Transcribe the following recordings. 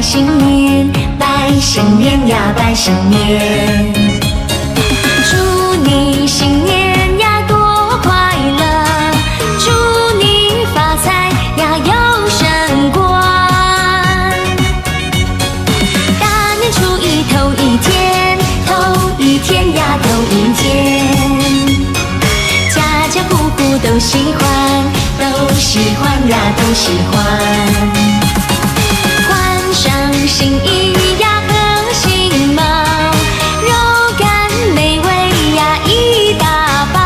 新年，拜新年呀，拜新年。祝你新年呀多快乐，祝你发财呀有升官。大年初一头一天，头一天呀头一天，家家户户都喜欢，都喜欢呀都喜欢。换上新衣呀和新帽，肉干美味呀一大包。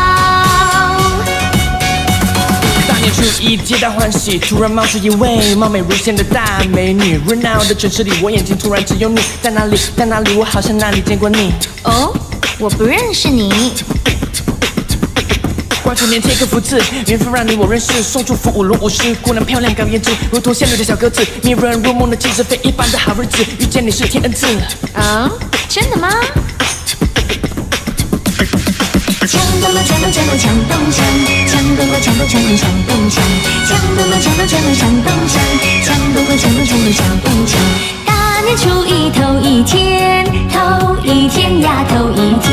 大年初一皆大欢喜，突然冒出一位貌美如仙的大美女。热闹的城市里，我眼睛突然只有你，在哪里？在哪里？我好像哪里见过你。哦，我不认识你。挂出年贴个福字，缘分让你我认识，送祝福舞龙舞狮，姑娘漂亮高颜值，如同仙女的小鸽子，迷人入梦的气质，非一般的好日子，遇见你是天恩赐。啊、真的吗？锵咚咚锵咚锵咚锵咚锵，锵咚咚锵咚锵咚锵咚锵，锵咚咚锵咚锵咚锵咚锵，锵咚咚锵咚锵咚锵咚锵。大年初一头一天，头一天呀头一天。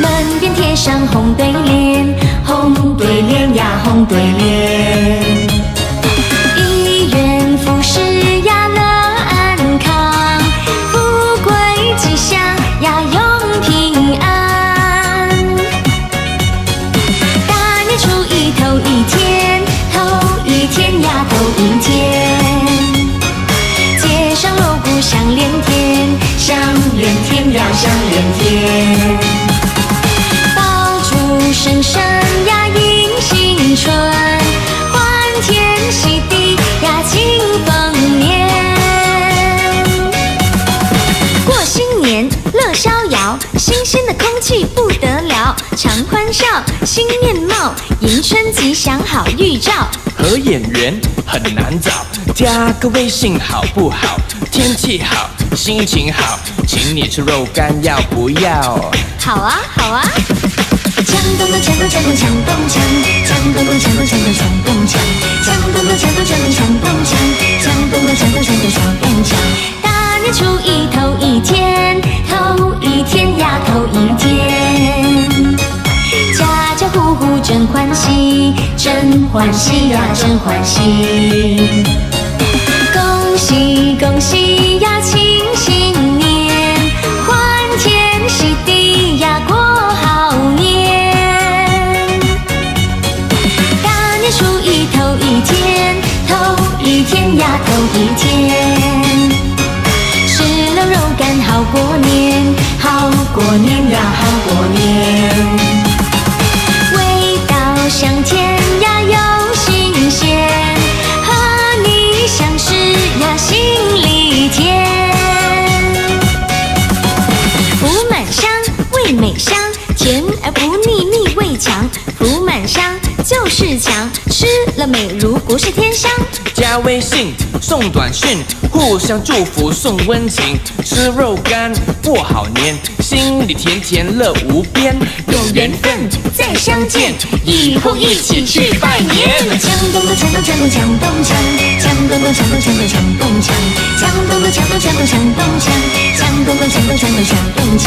门边贴上红对联，红对联呀红对联。一元复始呀乐安康，富贵吉祥呀永平安。大年初一头一天，头一天呀头一天。街上锣鼓响连天，响连天呀响连天。声声呀迎新春，欢天喜地呀庆丰年。过新年乐逍遥，新鲜的空气不得了，常欢笑新面貌，迎春吉祥好预兆。合眼缘很难找，加个微信好不好？天气好，心情好，请你吃肉干要不要？好啊好啊。锵咚咚锵咚锵咚锵咚锵，锵咚咚锵咚锵咚锵咚锵，锵咚咚锵咚锵咚锵咚锵，锵咚咚锵咚锵咚锵咚锵。大年初一头一天，头一天呀头一天。家家户户真欢喜，真欢喜呀真欢喜。恭喜恭喜呀庆新年，欢天喜地呀过好年。大年初一头一天，头一天呀头一天。吃了肉干好过年，好过年呀好过年。味道香甜呀又新鲜，和你相识呀心里甜。福满香，味美香，甜而不腻，蜜味强。福满香就是强，吃了美如不是天香。加微信送短讯，互相祝福送温情，吃肉干过好年，心里甜甜乐无边，有缘分再相见，以后一起去拜年。锵咚咚锵咚锵咚锵咚锵，锵咚咚锵咚锵咚锵咚锵，锵咚咚锵咚锵咚锵咚锵，锵咚咚锵咚锵咚锵咚锵。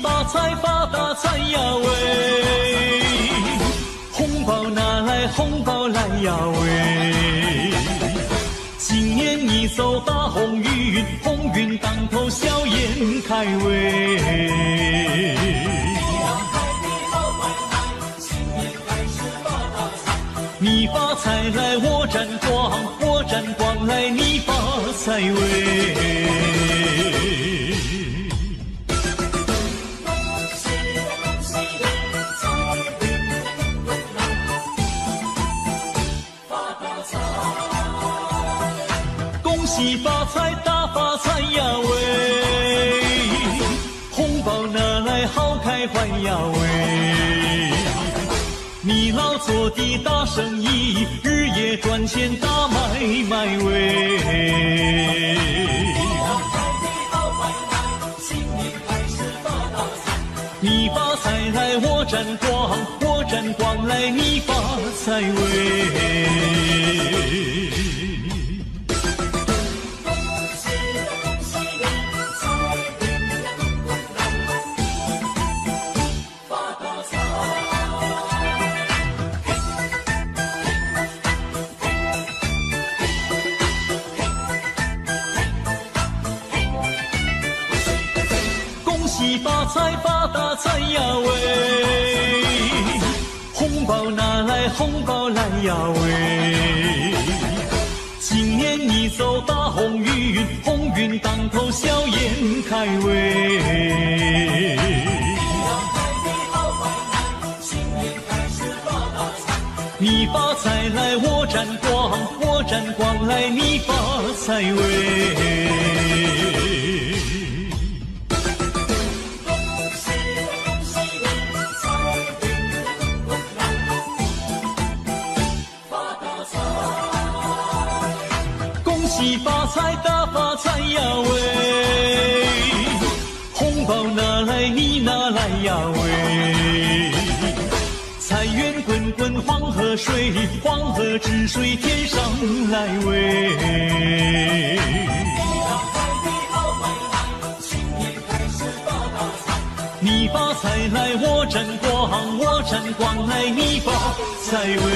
发财发大财呀喂！红包拿来红呀喂。今年你走大红运，红运当头，笑颜开喂。你发财来，我沾光；我沾光来，你发财喂。恭喜发财，大发财呀喂！红包拿来好开怀呀喂！你老做的大生意，日夜赚钱大买卖喂。你发财来，我沾光；我沾光来，你发财喂。恭喜发财，发大财呀喂！红包拿来，红包来呀喂！今年你走大红运，红运当头，笑颜开喂。你发财来，我沾光；我沾光来，你发财喂。恭喜发财，大发财呀喂！红包拿来，你拿来呀喂！财源滚滚黄河水，黄河之水天上来喂。你发财来，我沾光；我沾光来，你发财喂。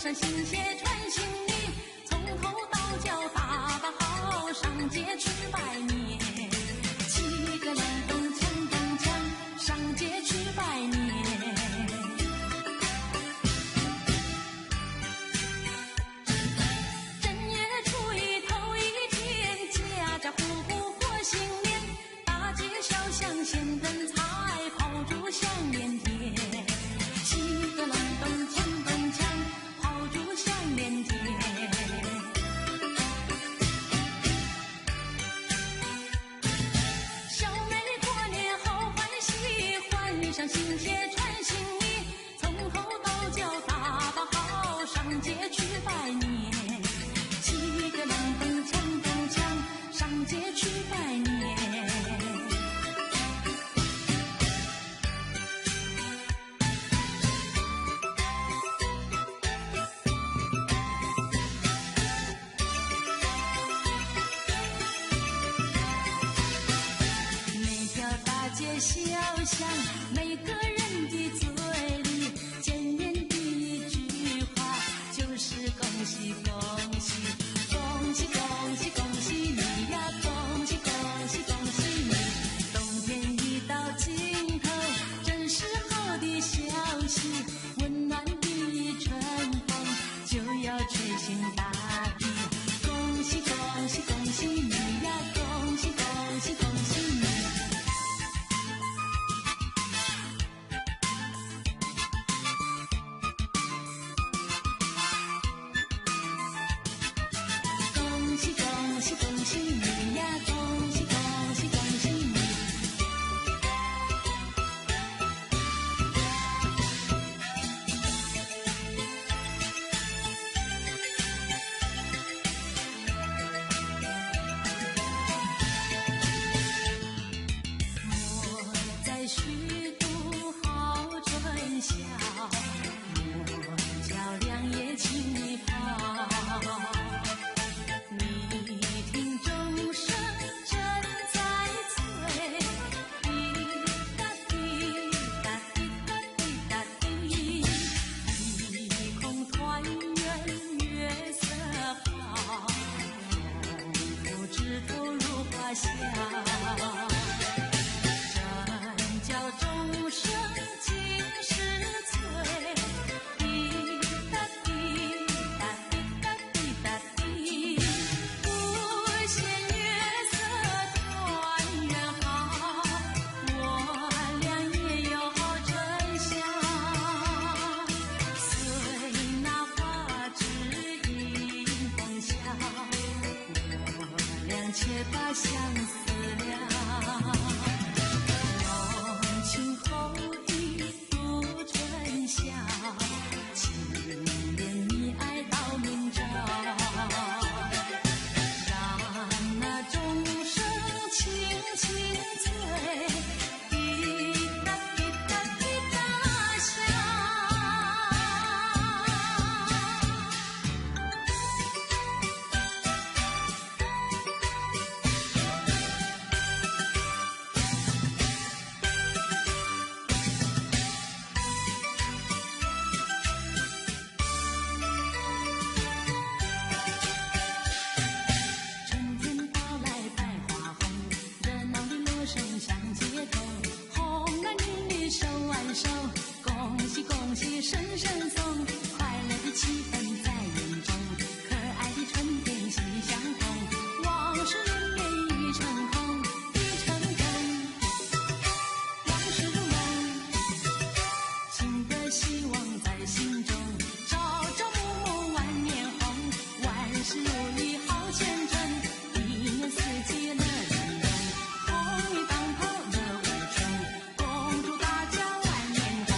穿新鞋穿新衣，从头到脚打扮好，上街去拜年。七个亮灯锵锵锵，上街去拜年。正月初一头一天，家家户户过新年，大街小巷鲜灯彩，炮竹响连天。七个亮灯锵锵锵，炮竹响连天。小妹过年好欢喜，换上新鞋穿新衣，从头到脚打扮好，上街去拜年。七个亮灯锵锵锵，上街去拜年。街小巷，每个人的嘴里见面第一句话就是把相思了。浓情厚意诉春宵，情恋你爱到明朝。让那钟声轻轻催，滴答滴答滴答响。春天到来百花红，热闹的锣声响街头，红男绿女手挽手，恭喜恭喜声声送，快乐的气氛在云中，可爱的春天喜相逢，往事绵绵已成空，已成空，往事如梦，情的希望在心中，朝朝暮暮万年红，万事如意好前程，一年四季乐融融，红运当头乐无穷，恭祝大家万年红。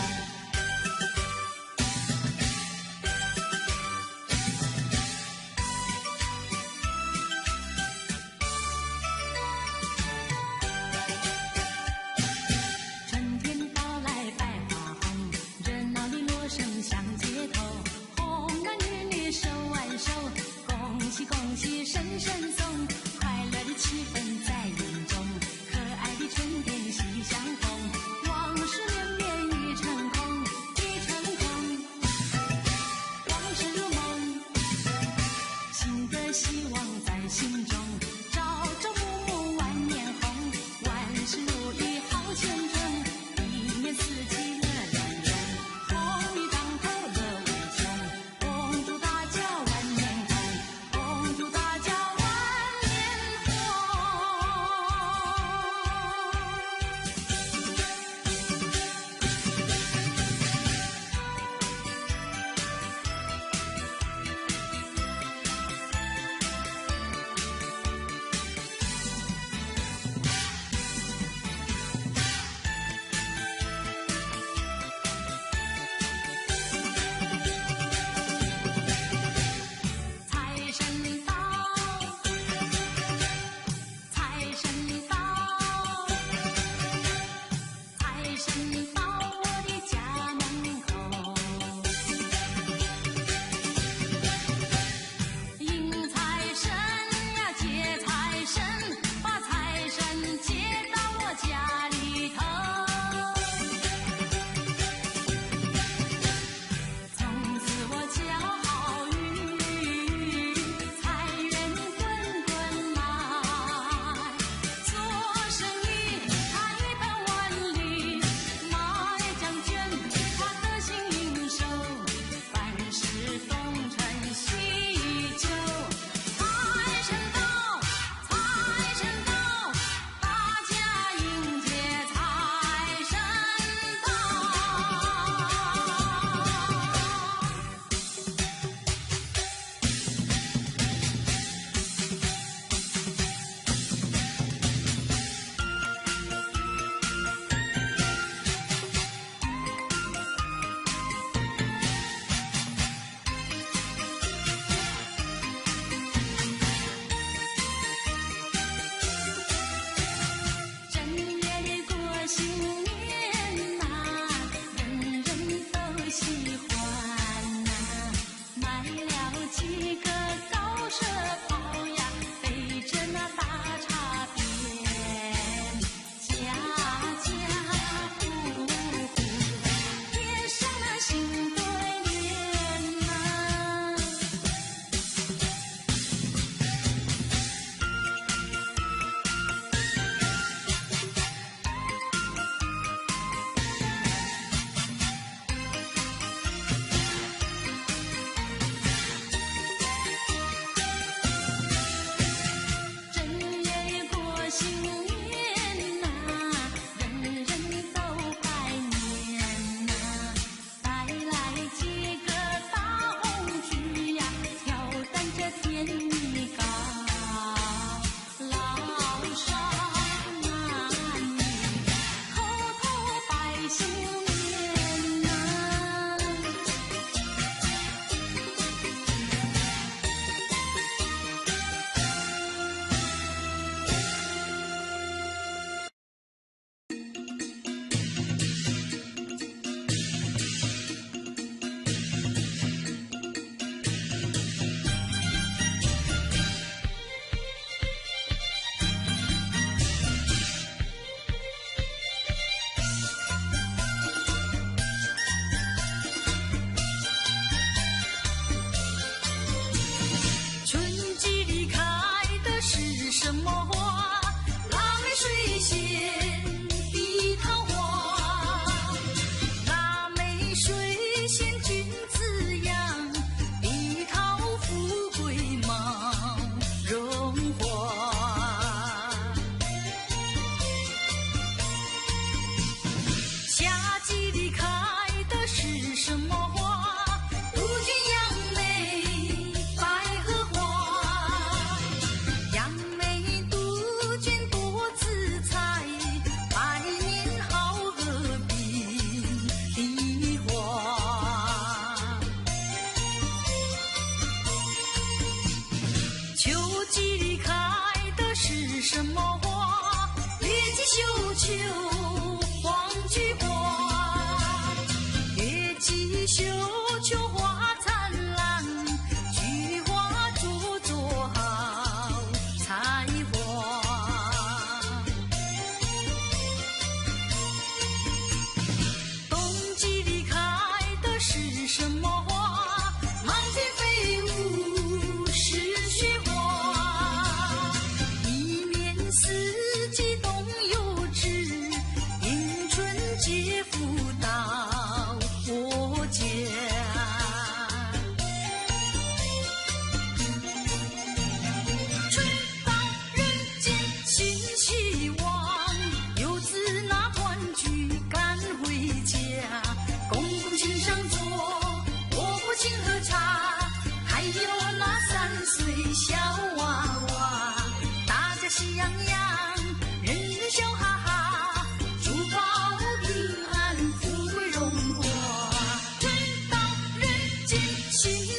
春天到来百花红，热闹的锣声响街头，红男绿女手挽手，恭喜恭喜声声送，快乐的气氛在云中，可爱的春天喜相逢，往事绵绵已成空，已成空，往事如梦，情的希望在心中，朝朝暮暮万年红，万事如意好前程，一年四季乐融融，红运当头乐无穷，恭祝大家万年红，恭祝大家万年红。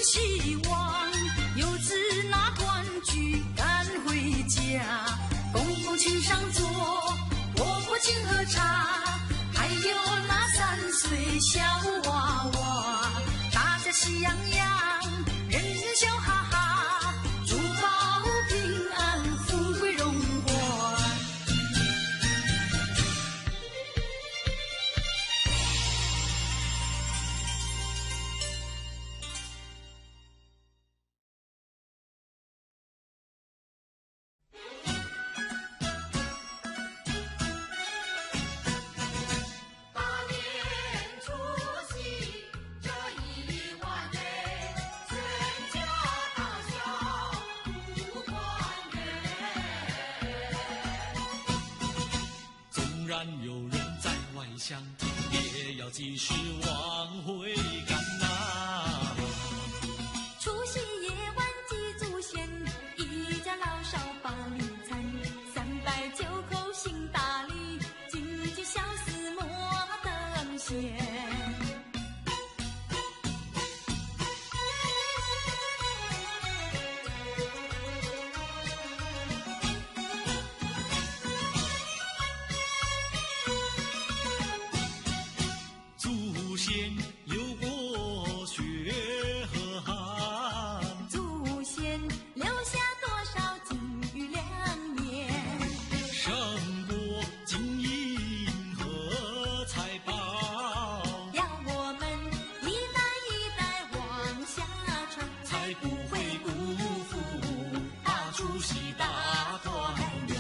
希望，游子拿冠举赶回家，公公请上座，婆婆请喝茶，还有那3岁小娃娃，大家喜洋洋，人人笑哈哈，祝保平安，富贵荣华。纵然有人在外乡，也要及时往回赶呐。除夕夜晚祭祖先，一家老少把礼餐，309口行大礼，金鸡小厮莫等闲。祖先流过血和汗，祖先留下多少金玉良言，胜过金银和财宝，要我们一代一代往下传，才不会辜负大除夕大团圆。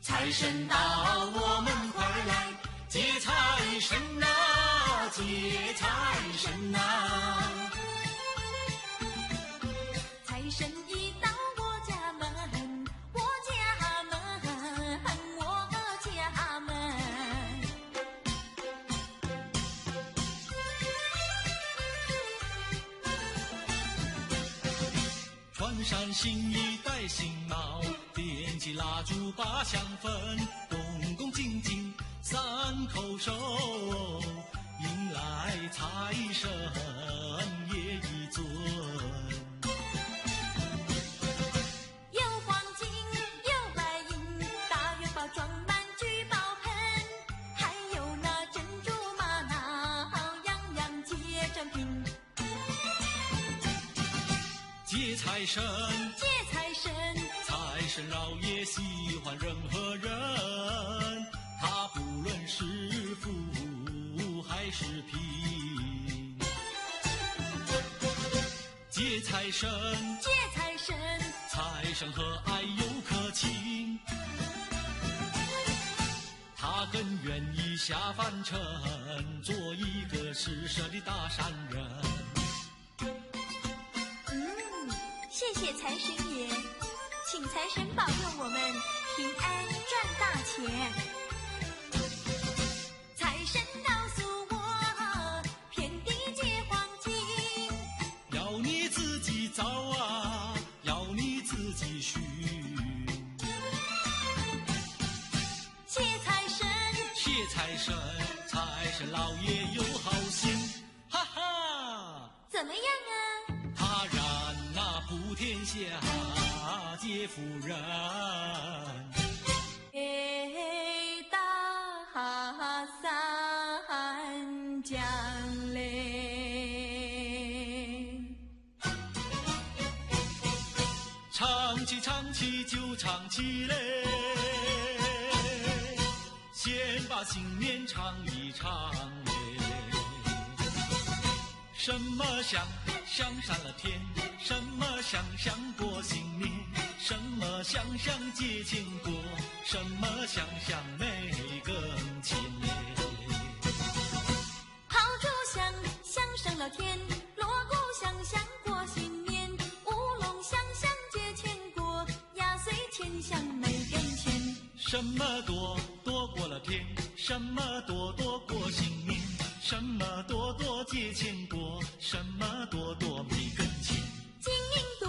财神到，我们快来接财神呐，接财神呐！财神一到我家门，我家门，我家门。穿上新衣戴新帽，点起蜡烛把香焚，恭恭敬敬3口手，迎来财神爷一尊。有黄金，有白银，大元宝装满聚宝盆，还有那珍珠玛瑙，样样皆珍品。接财神，接财神，财神老爷喜欢任何人，他不论是富还是贫。接财神，接财神，财神和蔼又可亲，他更愿意下凡尘，做一个施舍的大善人。谢谢财神爷，请财神保佑我们平安赚大钱。财神告诉我，遍地皆黄金，要你自己造啊，要你自己寻。谢财神，谢财神，财神老爷有好心，哈哈，怎么样啊？他然那普天下皆富人。大三江嘞，唱起唱起就唱起嘞，先把新年唱一唱嘞。什么香香上了天，什么香香过新年，什么香香节庆过，什么香香没更亲嘞。炮竹响响上了天，锣鼓响响过新年，乌龙响响节庆过，压岁钱响没跟钱。什么多多过了天，什么多多过新年，什么多多节庆过，什么多多没跟前。金银多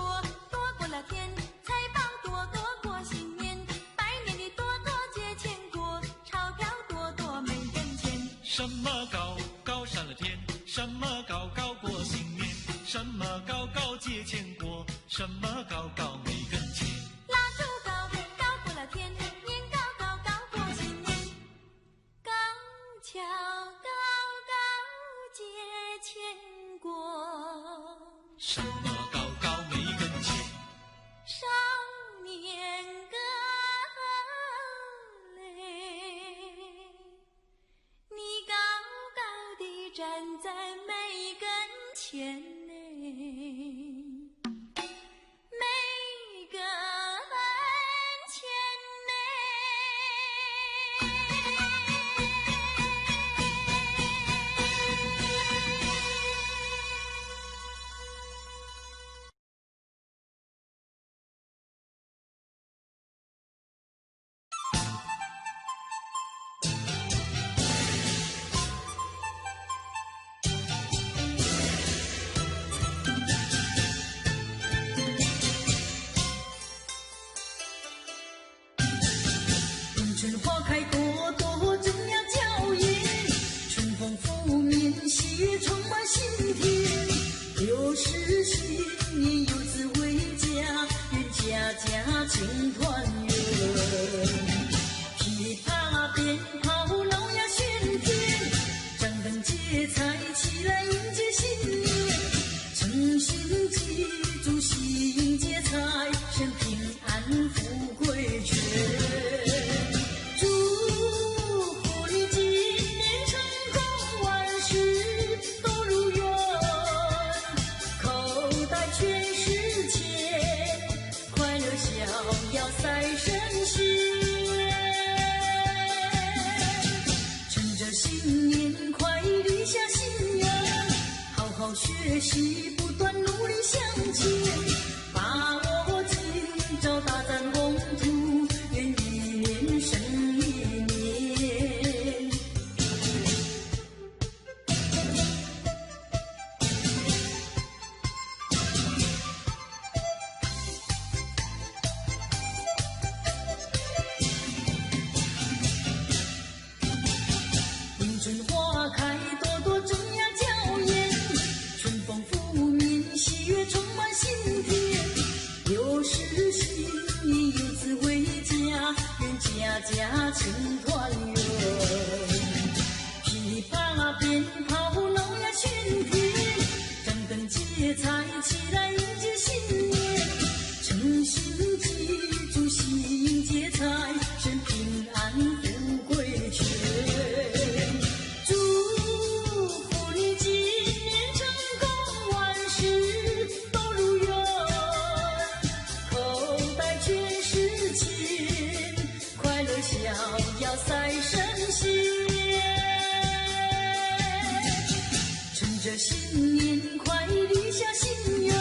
过了天，财宝多过新年，拜年的多结钱过，钞票多没跟前。什么高上了天，什么高过新年，什么高结钱过，什么高没跟前。蜡烛高过了天，年高过新年，高跷高结钱过。什么高没跟前？少年歌嘞，你高的站在梅跟前嘞，梅跟前春花开朵朵，正要娇艳，春风拂面，喜悦充满心田。又是新年，游子回家，愿家家庆团圆。噼啪鞭炮，闹呀喧天，张灯结彩，起来迎接新年。诚心记住喜迎接财神，平安富贵全。学习不断努力向前，把握今朝大展宏图，愿一年胜一年。迎春花开，朵朵正呀娇艳。春风拂面，喜悦充满心田。又是新年，游子回家，愿家家庆团圆。噼啪鞭炮，闹呀喧天，张灯结彩，起来迎接新年。诚心记住喜迎接财神，平安富贵全。赛神仙，趁着新年快立下心愿，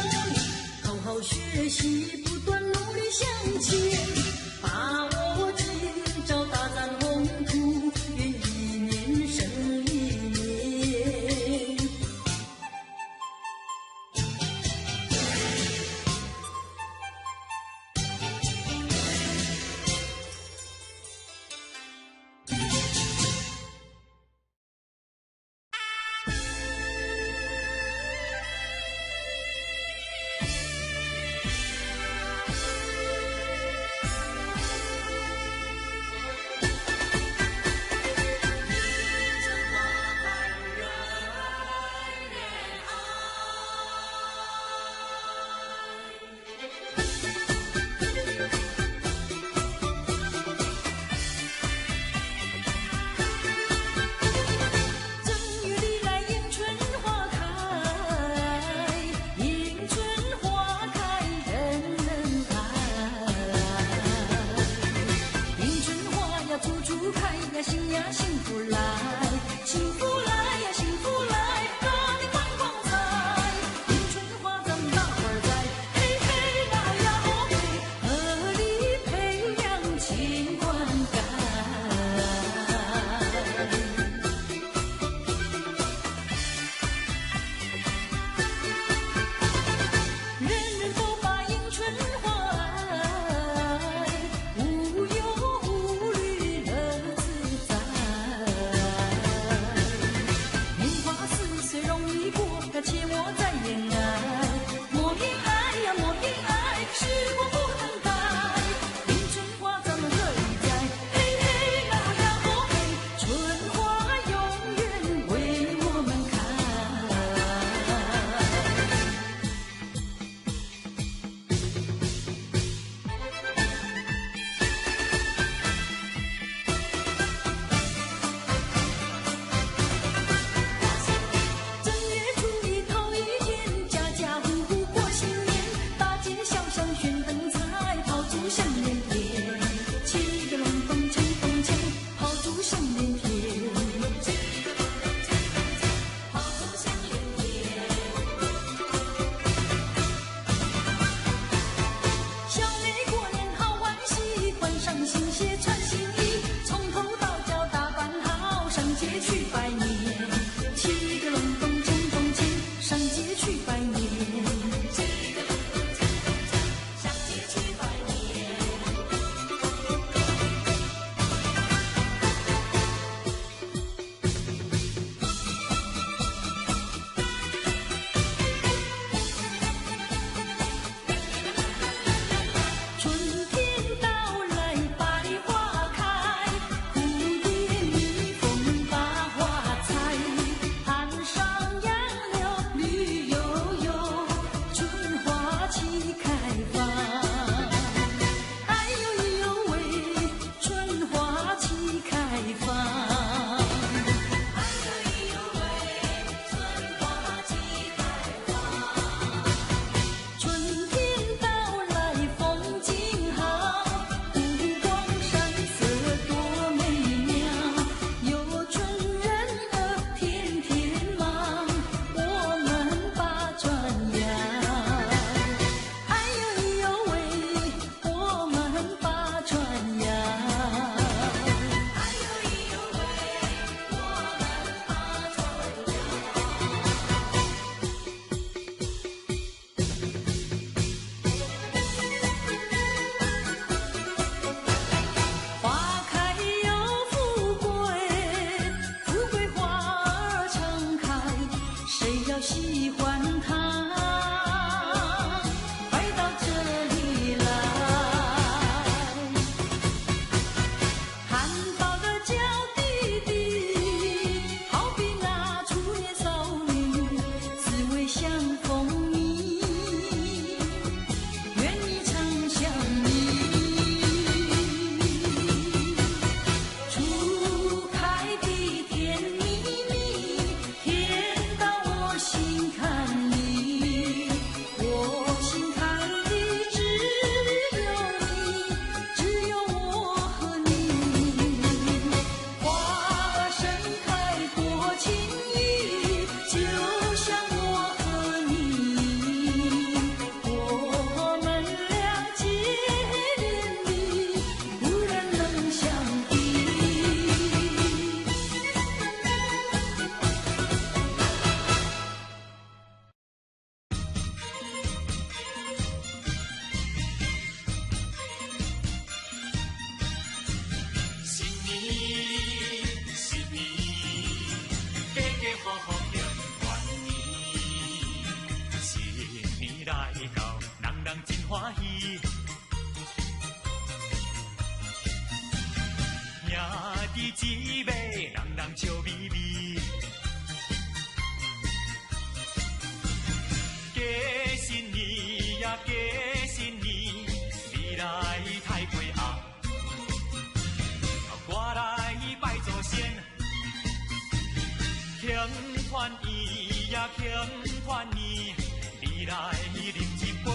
来饮一杯，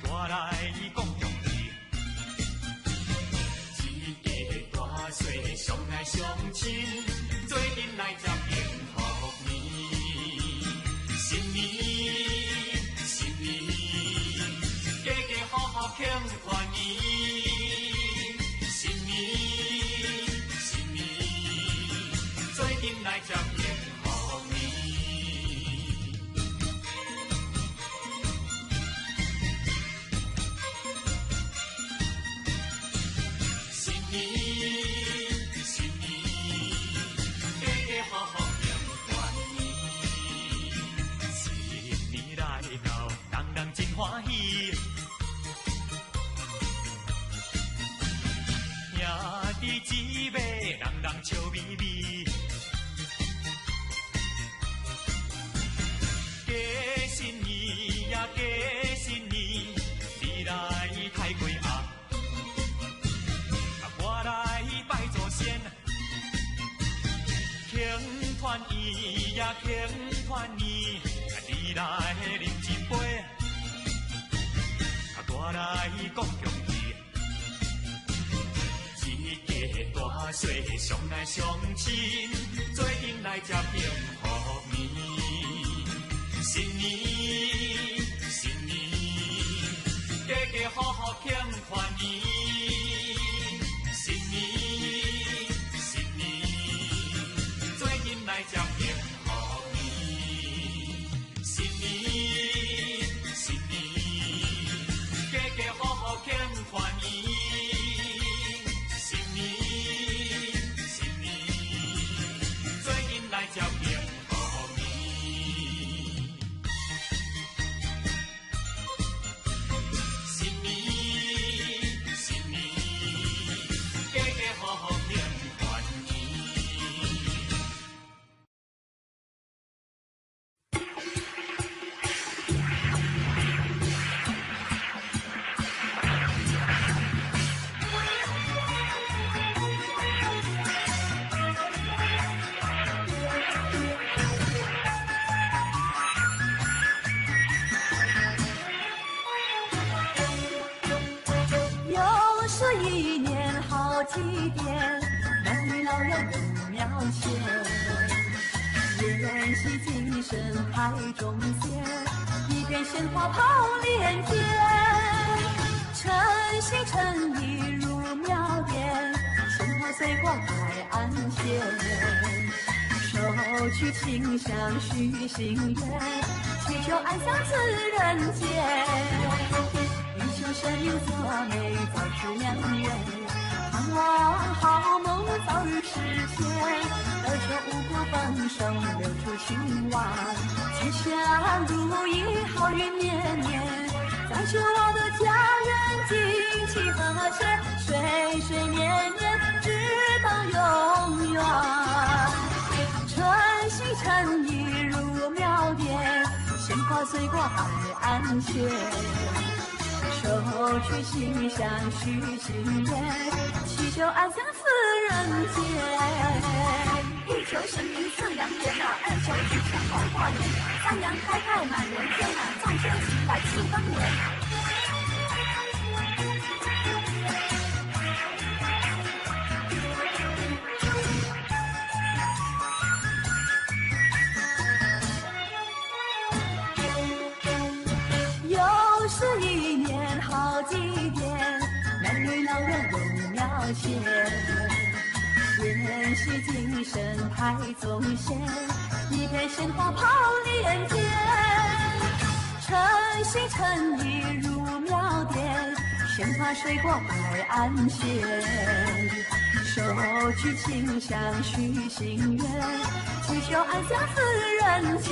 我来讲中意。一家大细相爱相亲，做阵来接幸福年。新年，新年，家家户户庆团圆。新年，新年，做阵来接幸福年。新年，新年，家家户户庆团圆。新年来到，人人真欢喜。兄弟姊妹，人人笑眯眯。过新年呀，过新年，你来太岁啊！我来拜祖先，庆团圆呀，庆团圆，你来饮一杯，我来讲中意。一家大细相爱相亲，做阵来接幸福年。新年，新年，家家户户庆团圆。新年，新年，做阵来接幸福年。新年，新年，家家户户庆团圆。新年，新年，做阵来接幸福年。新年，新年，家家户户庆团圆。又是一年好祭典，男女老幼都庙前，宴席精神台中间，一边鲜花炮连天，诚心诚意入庙殿，鲜花随过海岸线，手取清香许心愿，祈求安享此人间。欲求生命作美，早知良缘，盼望好梦早日实现，要求五谷丰收，留出兴旺，吉祥如意，好运绵绵，再求我的家人景气和谐，岁岁年年直到永远。诚心诚意入庙殿，鲜花随过海岸线，手取清香许心愿，祈求安享此人间。一求神明赐良缘啊，二求吉祥好化缘，三阳开泰满人间啊，众生齐来庆丰年。又是一年好祭典，男女老幼有庙前，宴席精神台中线，一片鲜花炮连天，诚心诚意入庙殿，鲜花水过海岸线，手取清香许心愿，祈求安享此人间。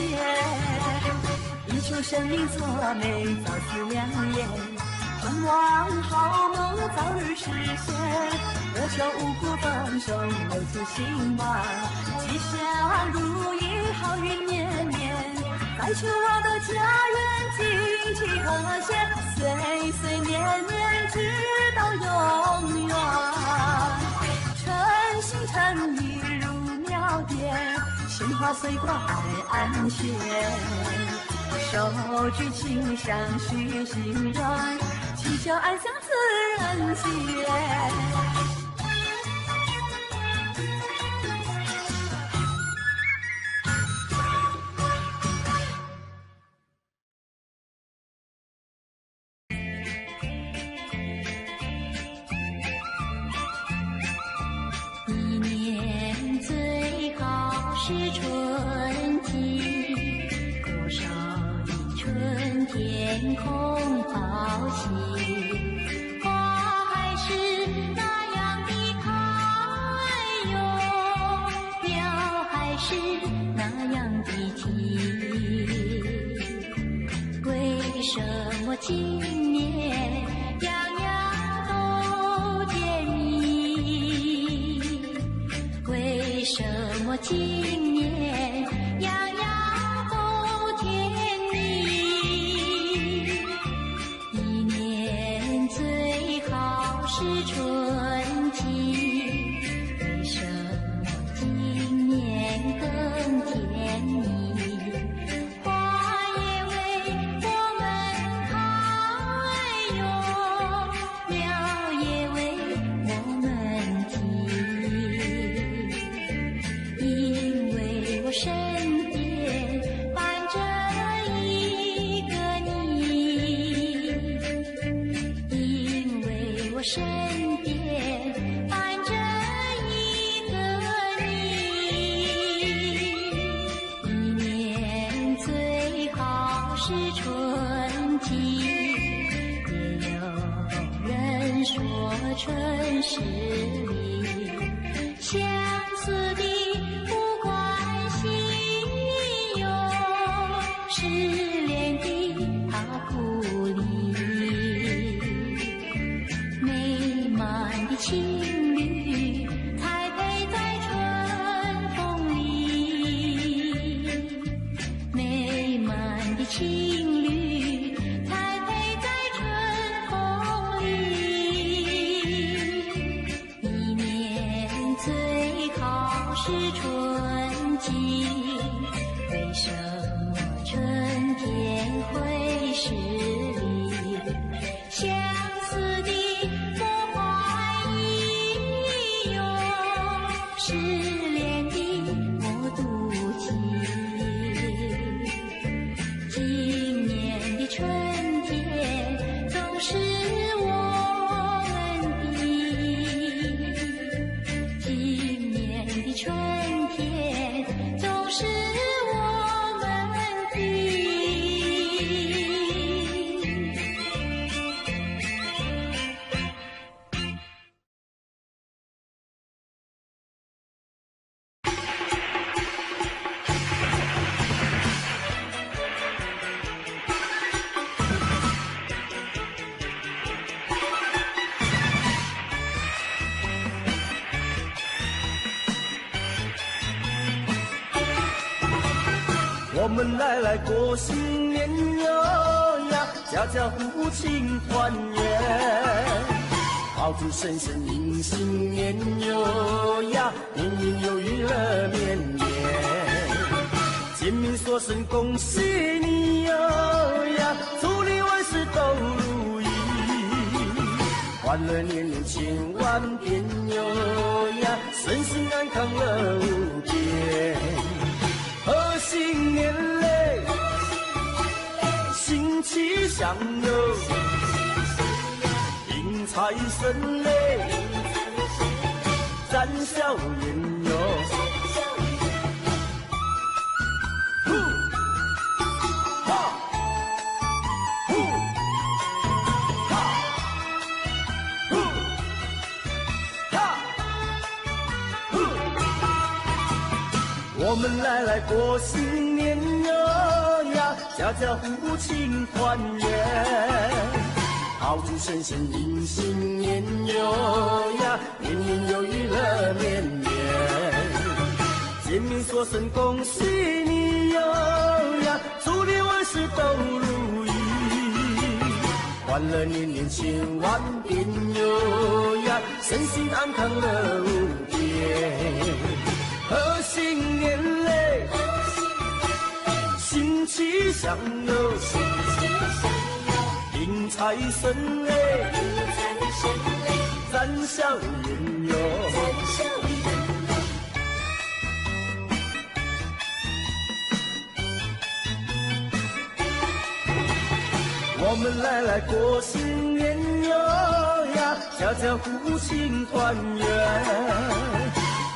一求生命作美，早知良缘，盼望好梦早日实现，我求五谷丰收，留出兴旺，吉祥如意，好运绵绵，再求我的家园景气和谐，岁岁年年直到永远。诚心诚意入庙殿，鲜花随过海岸线。手举青山须心软，祈求安详自然间。一年最好是春季，多少的春天空好奇，花还是那样的开哟，鸟还是那样的啼。为什么今年样样都甜蜜？为什么今年样样都甜蜜？一年最好是春季，为什么今年更甜蜜？花也为我们开哟，鸟也为我们啼。因为我身边伴着一个你，因为我身边伴着一个你。一年最好是春季，也有人说春是离，相思的不关心哟，失恋的他不理。美满的情侣才配在春风里，美满的情侣才配在春风里。一年最好是春季，为什么春天会是离？相思的不怀疑哟，失恋的我独骑。今年的春天总是我们的，今年的春天总是我们的。我们来过新年哟呀，家家户户庆团圆，炮竹声声迎新年哟呀，年年有余乐绵绵。见面说声恭喜你哟呀，祝你万事都如意，欢乐年年千万遍哟呀，身心安康乐无边。贺新年嘞，新气象哟，迎财神嘞，展笑颜哟。呼哈呼哈呼哈呼。我们来过新年哟呀，家家户户庆团圆，炮竹声声迎新年哟呀，年年有余乐绵绵。见面说声恭喜你哟呀，祝你万事都如意，欢乐年年千万遍哟呀，身心安康乐无边。贺新年嘞，新气相拥，迎财神嘞，咱笑颜哟。我们来过新年哟呀，家家户庆团圆。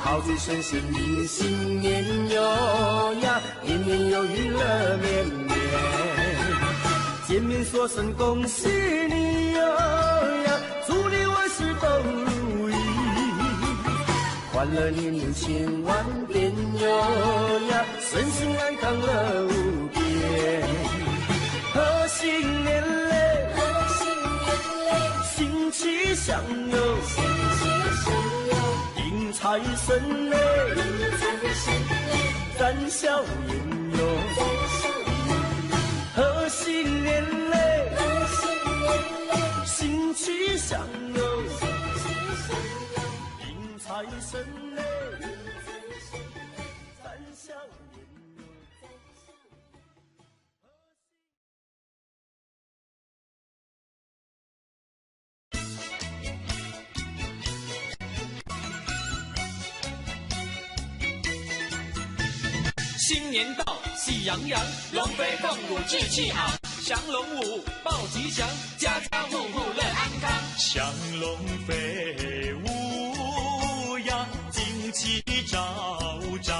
好聚神仙迎新年哟呀，年年有余乐绵绵。见面说声恭喜你哟呀，祝你万事都如意。欢乐年年千万遍哟呀，身心安康乐无边。贺新年嘞，新气相拥。迎财神嘞，咱笑颜哟。贺新年嘞，新气相拥。迎财神嘞，咱笑颜哟。新年到，喜洋洋，龙飞凤舞志气昂，降龙舞报吉祥，家家户户乐安康。降龙飞舞呀，旌旗招展。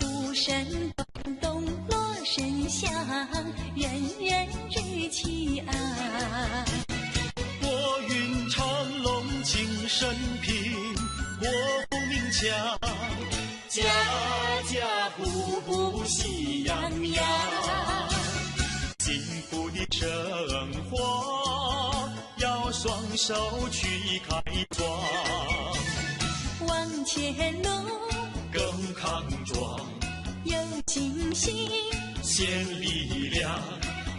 鼓声咚咚锣声响，人人志气昂。国运长隆庆生平，国富民强。家家户户喜洋洋，幸福的生活要双手去开创，往前路更康壮，有信心，献力量，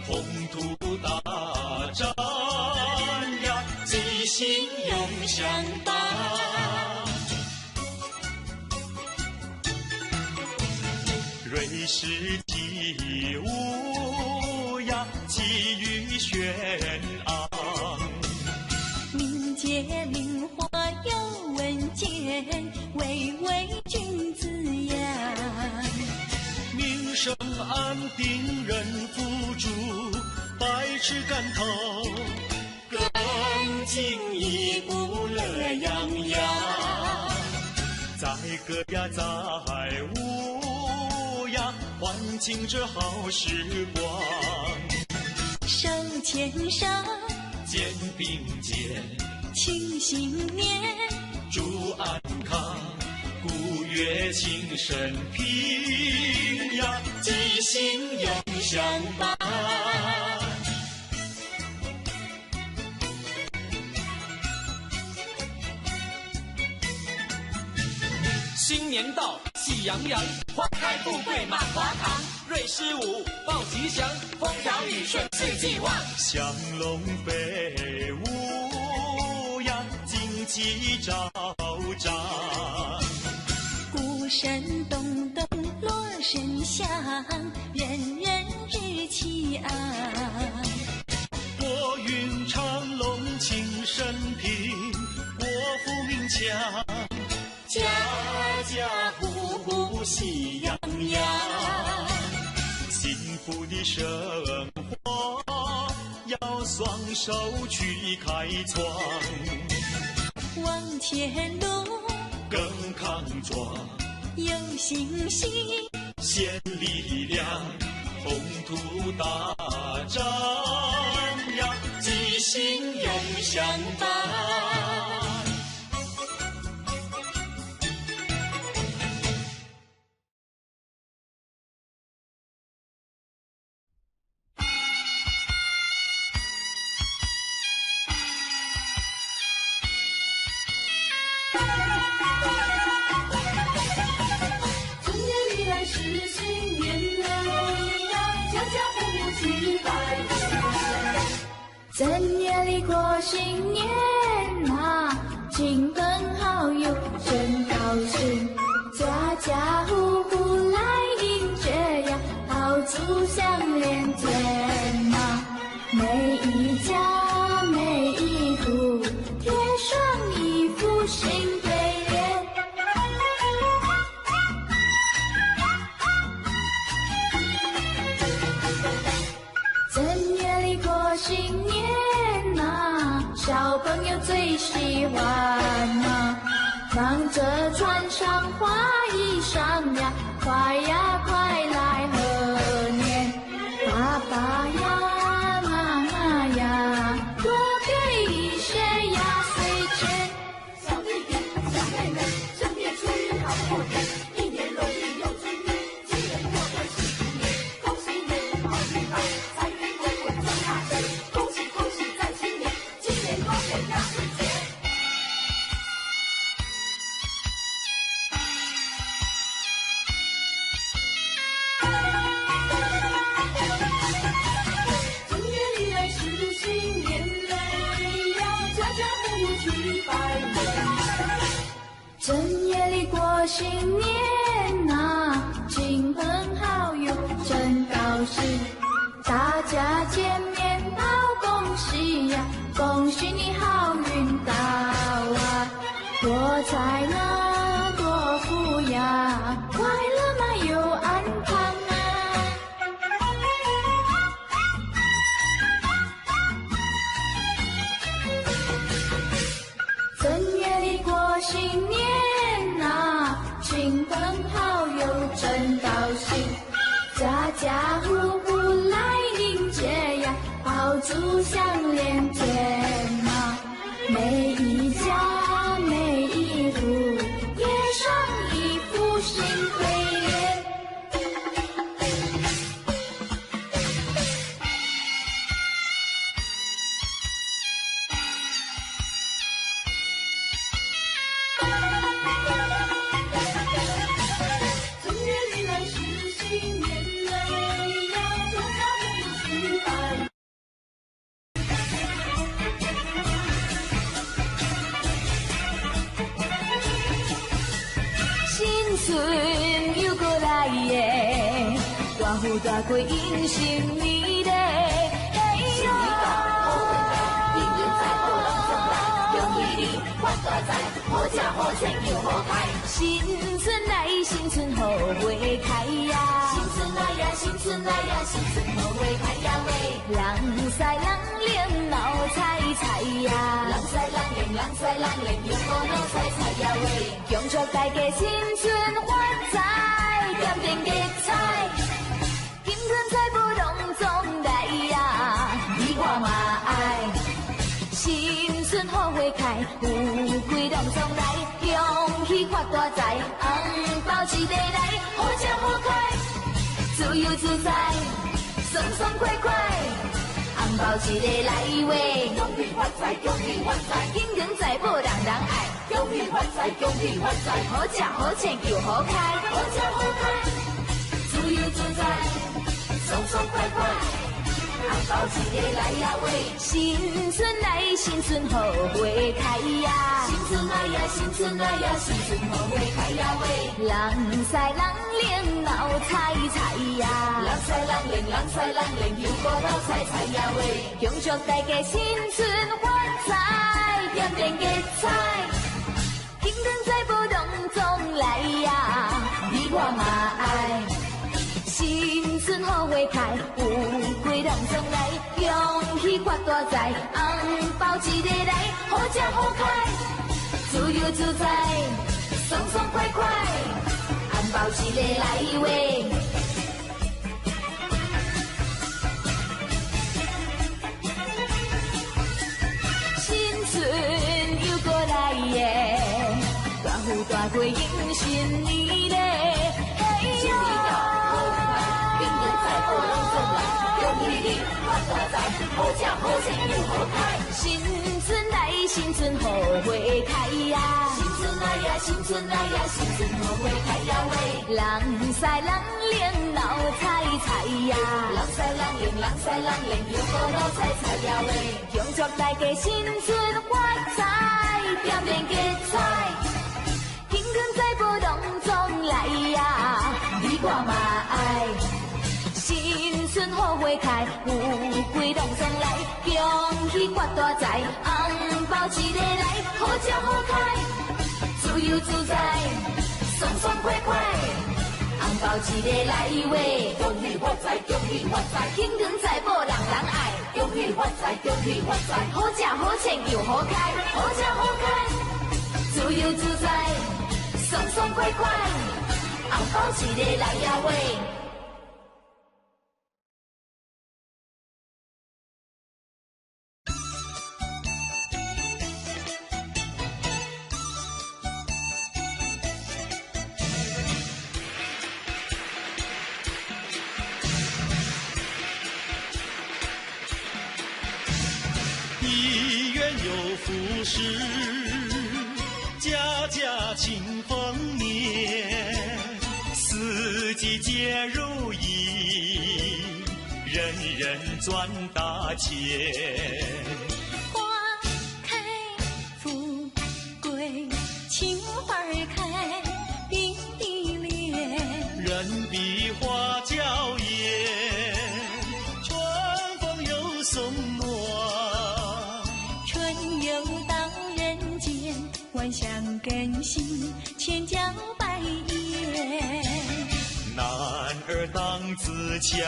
宏图大展呀，吉星永相伴。瑞士起舞呀，气宇轩昂。民间名花有文件，位位君子扬。民生安定人富足，百尺竿头，更进一步乐洋洋。载歌呀载舞呀，欢庆这好时光。手牵手，肩并肩，庆新年，祝安康，鼓乐庆生平呀，吉星永相伴。新年到，喜洋洋，花开富贵满华堂。瑞士舞报吉祥，风调雨顺四季旺。降龙飞舞呀，旌旗招展。鼓声咚咚锣声响，人人志气昂。国运长隆庆生平，国富民强。家家户户喜洋洋，幸福的生活要双手去开创，往前路更康壮，有信心，献力量，宏图大展呀，吉星永相伴。正月里过新年啊，亲朋好友真高兴，家家户户来迎接呀，珠相连天马，每一家每一户贴上一副新对联。正月里过新年呐，小朋友最喜欢呐，忙着穿上花衣裳呀，快呀快来贺年，爸爸呀妈妈呀，多给一些压岁钱。小弟弟小妹妹，身边出运好过年，一年容易又春运，今年过个幸福年，恭喜你好运来，财源滚滚赚大钱，恭喜恭喜在新年，今年多给压岁钱。正月里来是新年嘞呀，家家户户去拜年。正月里过新年呐，亲朋好友真高兴，大家见面道恭喜呀，恭喜你好运到啊，多财呐多福呀，快乐嘛又安康啊。正月里过新年呐，亲朋好友真高兴，家家户户来迎接呀，爆竹响连天马，每一家每一户贴上一副新对联。正月里来是新年嘞呀，家家户户去拜年。新春又过来耶，大富大贵迎新年嘞，哎呦！迎迎财富龙凤来，恭喜你发大财，好吃好穿又好开。新春来，新春好花开呀！新春来呀，新春来呀，新春好花开呀喂！人赛人灵闹彩彩呀！人赛人灵，人赛人灵，又好闹彩彩呀喂！恭祝大家新春发财，点点吉彩，金春财富隆中来呀！你我嘛爱，新春好花开，富贵隆中来，恭喜发大财，红包一个来，好吃好开，自由自在，爽爽快快，红包一个来喂！恭喜发财，恭喜发财，金银财宝人人爱。恭喜发财，恭喜发财，好吃好穿又好开，好吃好开，自由自在，爽爽快快，红包一个来呀喂！新春来，新春好花开呀！新春来呀，新春来呀，新春好花开呀喂！人赛人灵闹彩彩呀！人赛人灵，人赛人灵，又过闹彩彩呀喂！恭祝大家新春发财，点点吉彩，金银财宝隆中来呀！你我嘛爱，新春好花开，富贵隆中来，恭喜发大财，红包一个来，好吃好开，自由自在，爽爽快快，红包一个来喂！新春又过来耶，大富大贵迎新年嘞，哎新年到，好运来，金银财宝隆中来，恭喜你发大财，好吃好穿又好开。新春来，新春好花开呀！新春来呀，新春来呀，新春好花开呀喂！人赛人灵闹彩彩呀！人赛人灵，人赛人灵，又好闹彩彩呀喂！恭祝大家新春发财，点点吉彩，金银财宝隆中来呀！你我嘛爱，新好花开，富贵拢送来，恭喜发大财，红包一个来，好吃好开，自由自在，爽爽快快，红包一个来喂，恭喜发财，恭喜发财，兴旺财宝人人爱，恭喜发财，恭喜发财，好吃好穿又好开，好吃好开，自由自在，爽爽快快，红包一个来呀喂。一园有福事，家家庆丰年，四季皆如意，人人赚大钱。花开富贵，情花开，比比莲，人比花娇艳，春风又送暖。春又到人间，万象更新，千娇百艳。男儿当自强，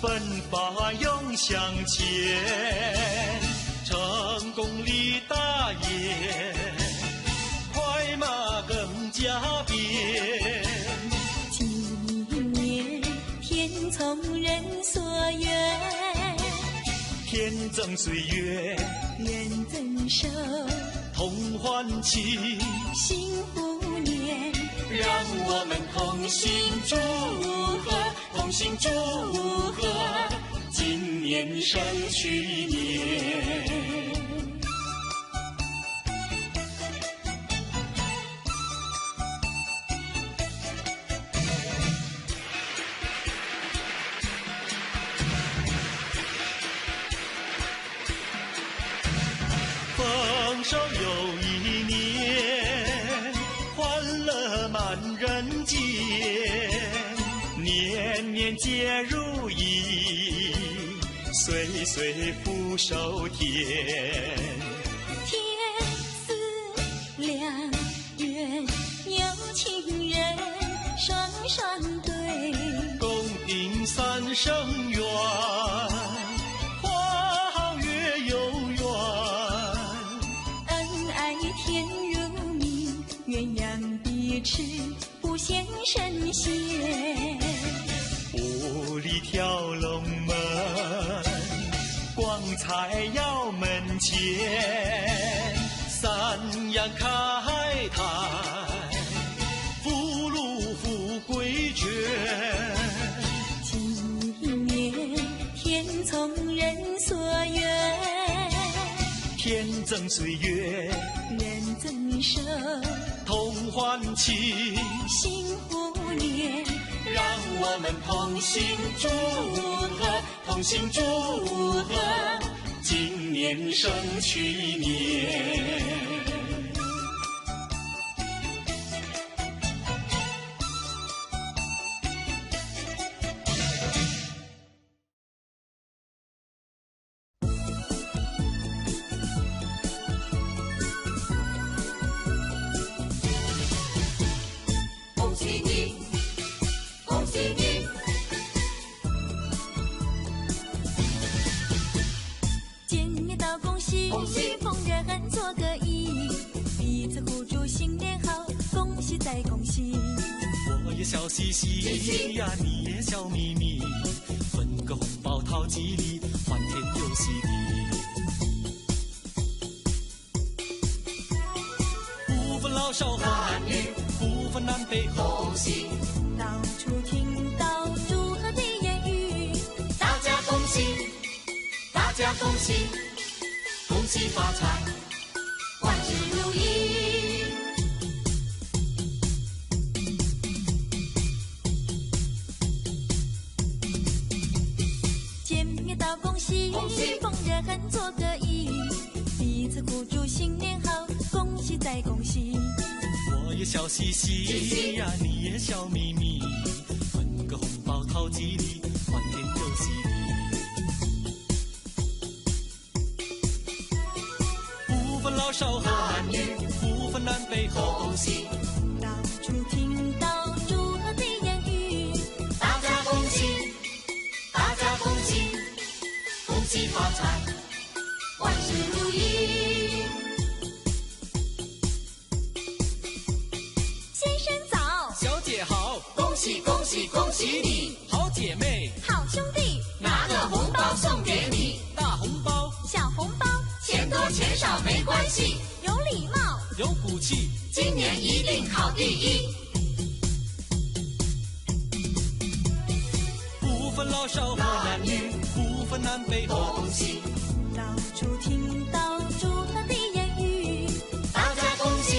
奋发勇向前，成功立大业，快马更加鞭。今年天从人所愿，天增岁月，人增寿，同欢庆，幸福年。让我们同心祝贺，同心祝贺，今年胜去年。丰收又一年，欢乐满人间，年年皆如意，岁岁福寿甜。天似良缘，有情人双双对，共定三生缘，花好月有圆。恩爱甜如蜜，鸳鸯彼此不嫌神仙。五里跳龙门，光彩耀门前，三阳开泰，福禄富贵卷。今年天从人所愿，天增岁月，人增寿，同欢庆，幸福年。让我们同心祝贺，同心祝贺，今年胜去年。恭喜你，恭喜你！见面道恭喜，恭喜逢人恨做个揖，彼此互助新年好，恭喜再恭喜。我也笑嘻嘻呀，你也笑眯眯，分个红包讨吉利，欢天又喜地。不分老少男女，不分南北后西，到处听到祝贺的言语，大家恭喜，大家恭喜，恭喜发财，万事如意。见面道恭喜，恭喜逢人恨做个揖，彼此互助新年好，恭喜再恭喜。我也笑嘻嘻呀，你也笑眯眯，分个红包讨吉利，欢老少和男女，不分南北和东西。到处听到祝贺的言语，大家恭喜，大家恭喜，恭喜发财，万事如意。先生早，小姐好，恭喜恭喜恭喜你，好姐妹，好兄弟，拿个红包送给你，大红包，小红包，钱多钱少没关系，有礼貌，有骨气，今年一定考第一。不分老少和男女，不分南北和东西。到处听到祝贺的言语，大家恭喜，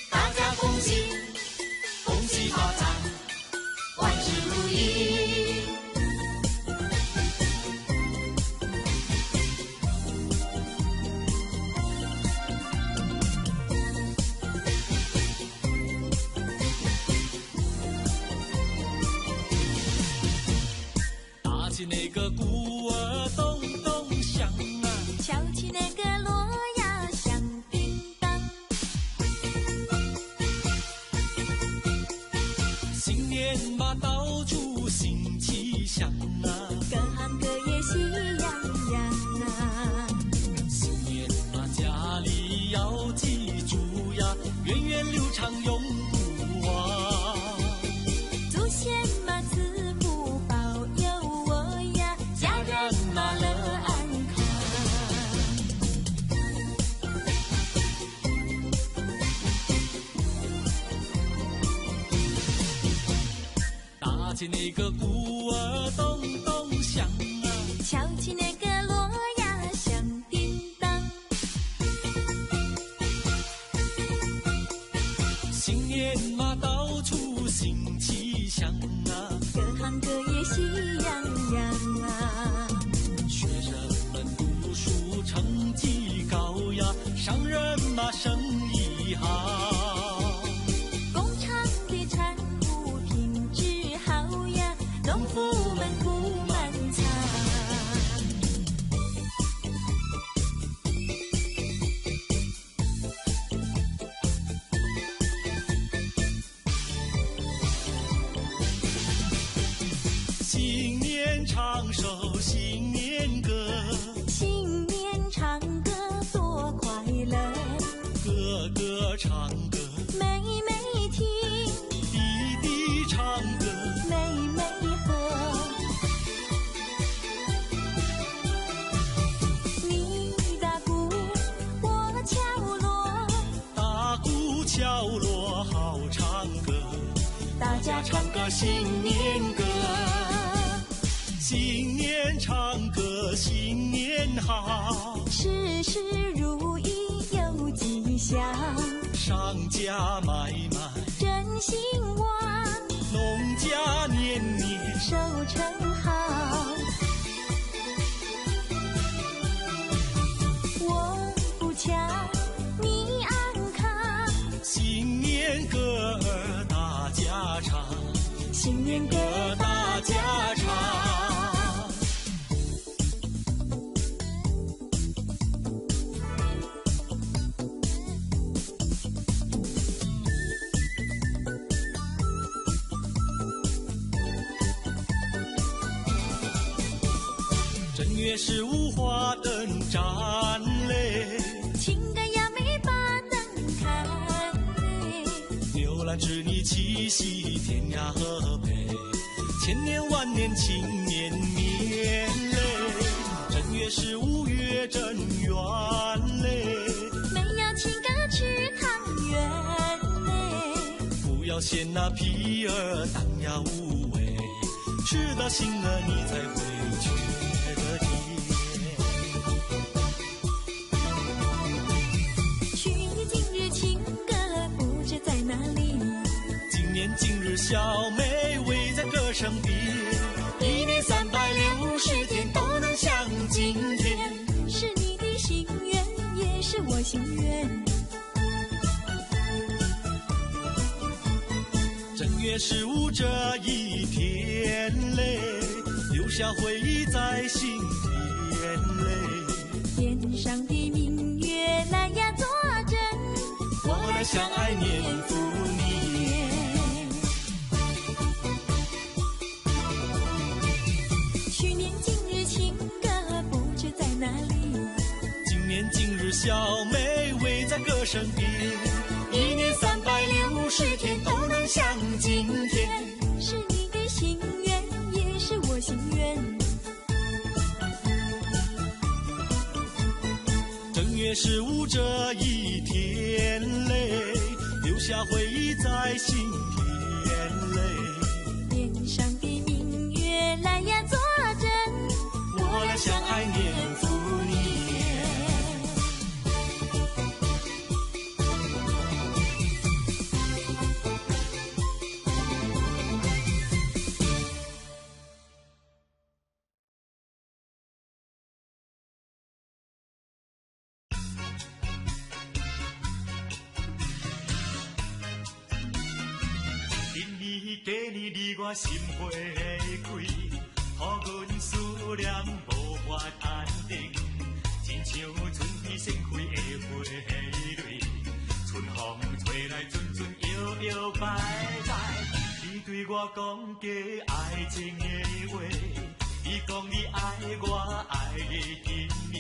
大家恭喜，恭喜发财，万事如意。打起那个鼓儿咚咚响啊，敲起那个锣呀响叮当，新年嘛到处新气象啊，各行各业喜洋洋啊。新年嘛家里要记住呀，源远流长永不忘。祖先嘛赐福保佑我呀，家人嘛乐安康。打起那个鼓儿咚咚响啊，敲起那个锣呀响叮当，新年嘛到处新气象啊，各行各业喜洋洋啊。学生们读书成绩高呀，商人嘛生意好。工厂的产物品质好呀，农夫们不满仓。新年长寿新年歌，新年唱歌多快乐，哥哥唱歌，妹妹听，弟弟唱歌，妹妹和。你打鼓，我敲锣，打鼓敲锣好唱歌，大家唱个新年歌。新年唱歌新年好，事事如意有吉祥，商家买卖，真兴旺，农家年年收成好。我不巧，你安康，新年歌儿大家唱，新年歌大家唱。正月15花灯展嘞，情感呀没把灯看嘞，牛郎织女七夕天涯河北，千年万年庆年年嘞。正月15月正圆嘞，没要请个吃汤圆嘞，不要嫌那皮儿当呀无味，吃到心了你才会觉得甜。去年今日情歌不知在哪里，今年今日小妹围在歌声边，一年360天都能像今天。是你的心愿，也是我心愿。正月15这一天嘞，留下回忆在心田嘞。天上的明月来呀来相爱年复年。去年今日情歌不知在哪里，今年今日小妹围在哥身边，一年360天都能像今天。是你的心愿，也是我心愿。正月15这一天嘞，留下回忆在心田嘞。天上的明月来呀作证，我俩相爱年复年。给你你我心花开，予阮思念无法安定，亲像春天盛开的花蕊，春风吹来阵阵摇摇摆摆。你对我讲过爱情的话，你讲你爱我爱的甜蜜，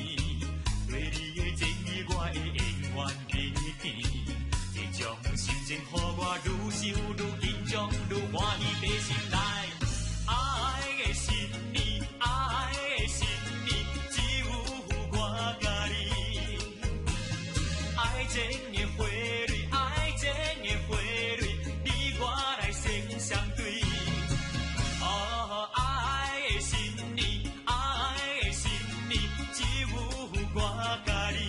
对你的情意我会永远记记。这种心情，予我愈想愈紧张，愈欢喜爬心内。爱的心意，爱的心意，只有我甲你。爱情的花蕊，爱情的花蕊，你我来生相对。哦，爱的心意，爱的心意，只有我甲你。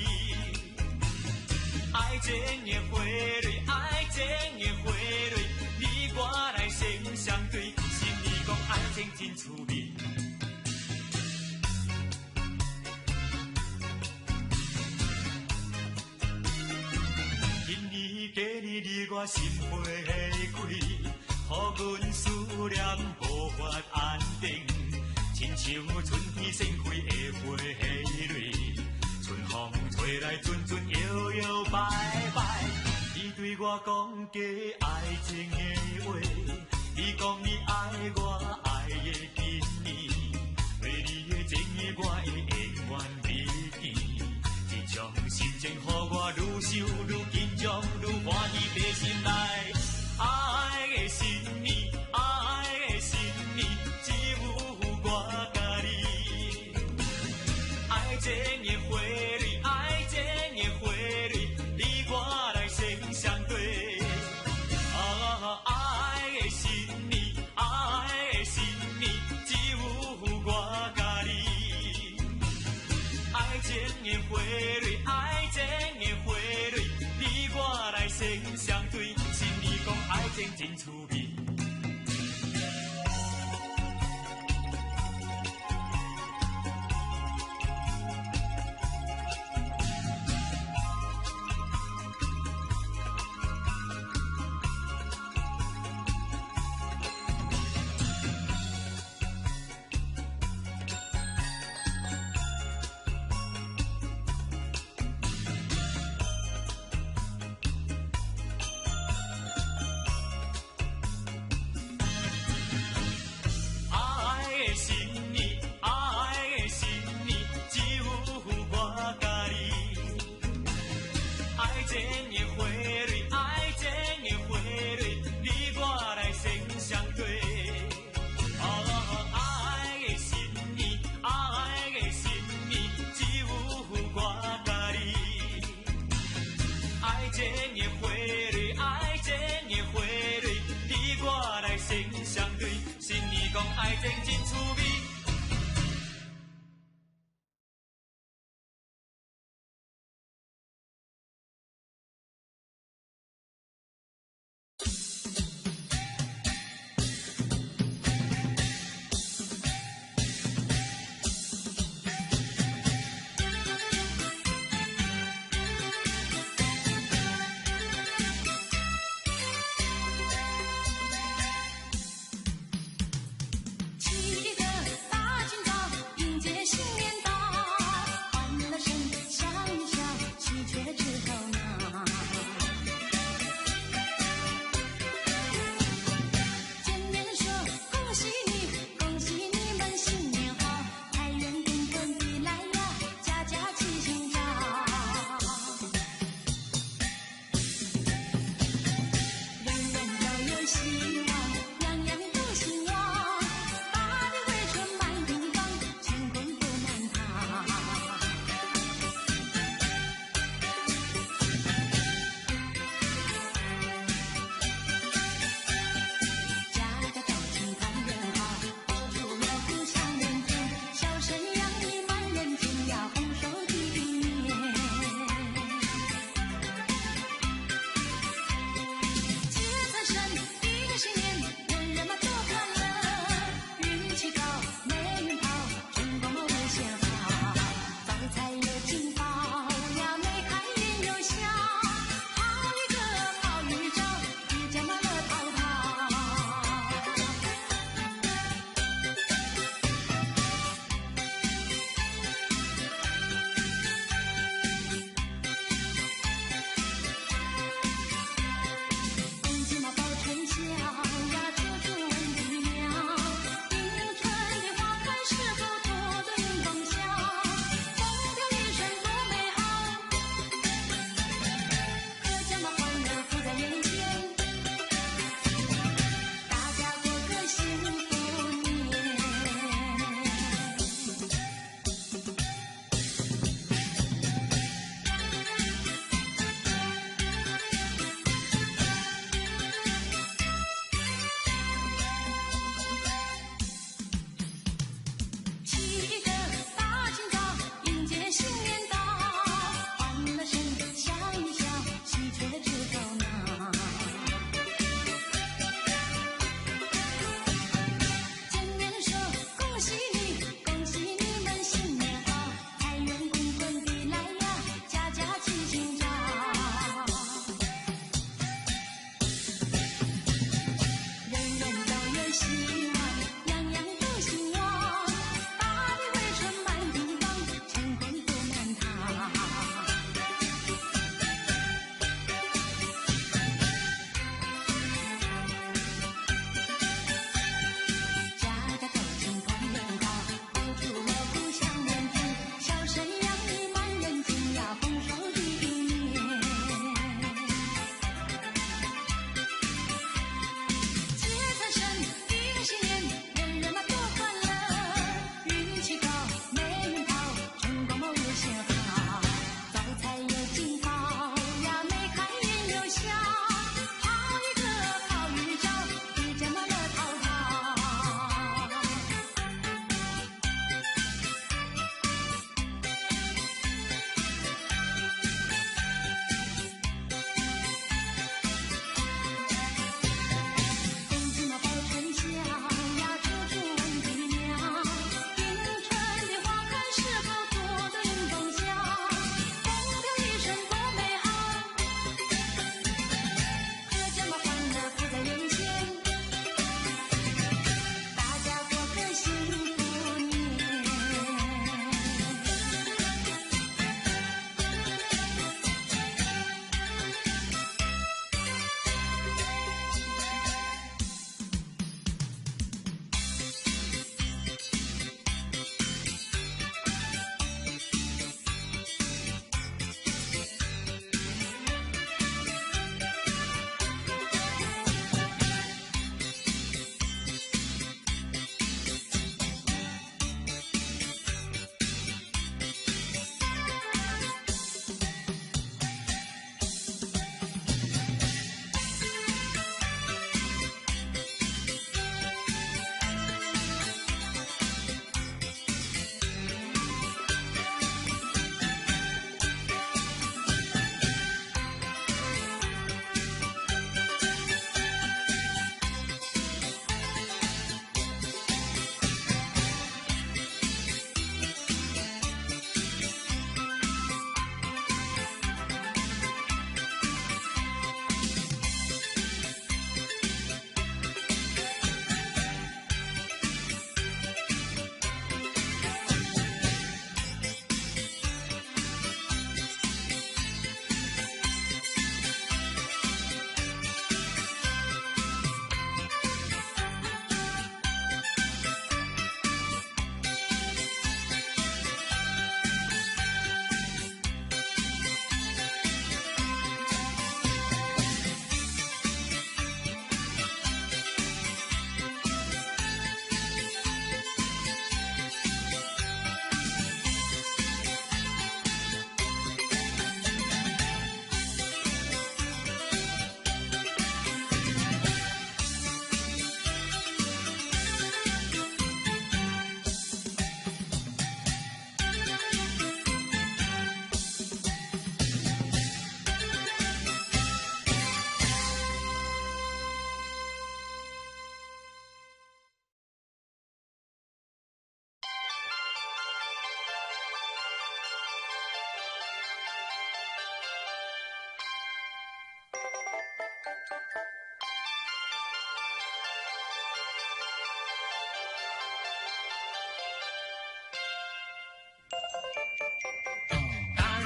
爱情的花蕊，爱情的花蕊，你我来生相对。心里讲爱情真趣味。今年过年你我心花开，予阮思念无法安定，亲像春天盛开的花蕊。春风吹来阵阵摇摇摆摆，你对我讲过爱情的话，你讲你爱我爱的甜蜜，对你的情意我会永远铭记。这种心情，予我愈想愈紧张，愈欢喜爬心内。爱的心意，爱的心意，只有我甲你。爱情的花蕊，爱情的花蕊，你我来生相对。爱的心意，爱的心意，只有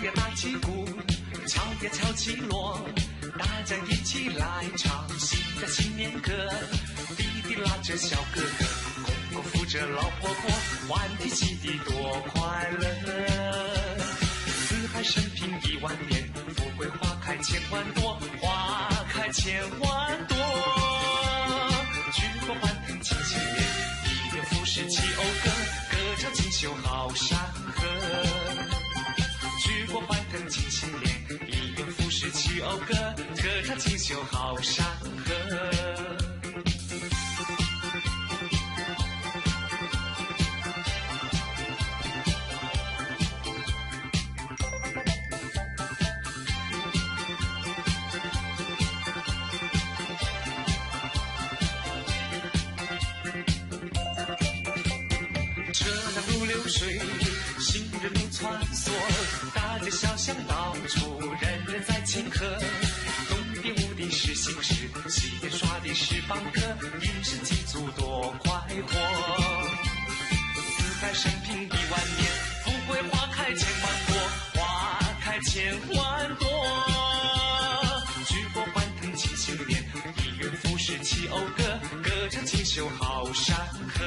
呀打起鼓，敲呀敲起锣，大家一起来唱新的新年歌。弟弟拉着小哥哥，公公扶着老婆婆，欢天喜地多快乐。四海升平1万年，富贵花开千万朵，花开千万朵。举国欢腾庆新年，一元复始齐讴歌，歌唱锦绣好山河。举国欢腾庆新年，一元复始齐讴歌，歌唱锦绣好山河。水，行人路穿梭，大街小巷到处人人在庆贺。东边舞的是新诗，西边耍的是梆歌，一时祭祖多快活。四海升平1万年，富贵花开千万朵，花开千万朵。举国欢腾庆新年，一元复始齐讴歌，歌唱锦绣好山河。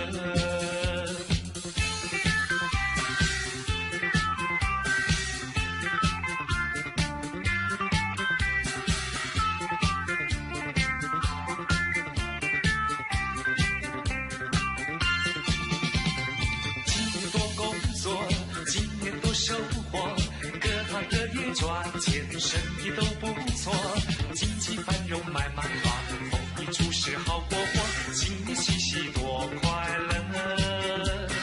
赚钱生意都不错，经济繁荣买满花，丰衣足食好过活，新年喜喜多快乐。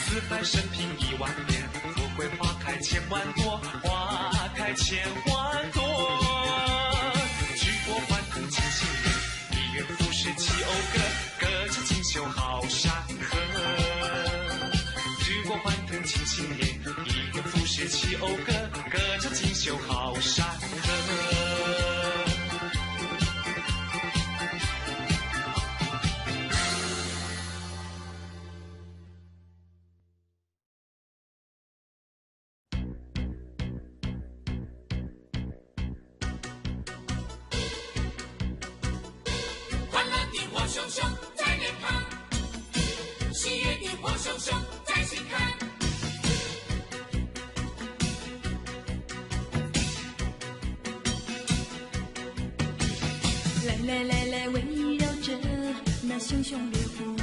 四海升平1万年，富贵花开千万朵，花开千万朵。举国欢腾庆新年，一元复始齐讴歌，歌唱锦绣好山河。举国欢腾庆新年，一元复始齐讴歌，歌唱锦绣好山河。欢乐的火熊熊在脸庞，喜悦的火熊熊在心坎。来来来，围绕着那熊熊烈火，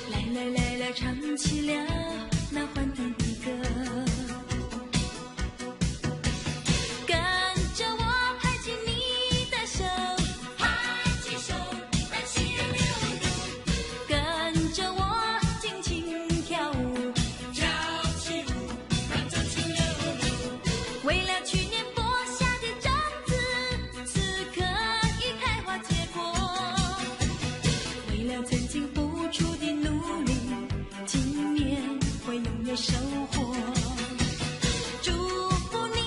来来来来，唱起了那欢天的歌。跟着我拍起你的手，拍起手，让喜悦流露。跟着我尽情跳舞，跳起舞，让真情流露。为了去年播下的种子，此刻已开花结果。为了曾经付出的努力，今年会永远收获。祝福你，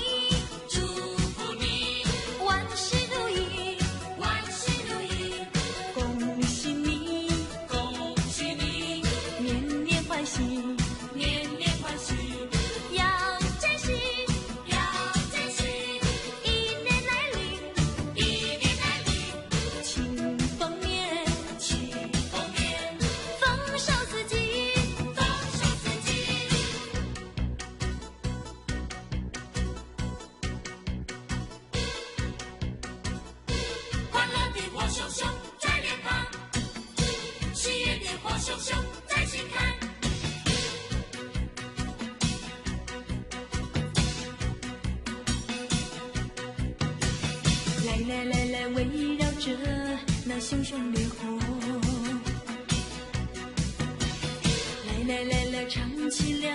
祝福你，万事如意，万事如意，恭喜你，恭喜你，年年欢喜，年年欢喜。要珍惜，要珍惜，一年来临，一年来临，庆丰年，庆丰年，丰收四季。丰收四季。欢乐的火熊熊在脸庞，喜悦的火熊熊在心坎。来来来来，围绕着那熊熊烈火，来来来来，唱起了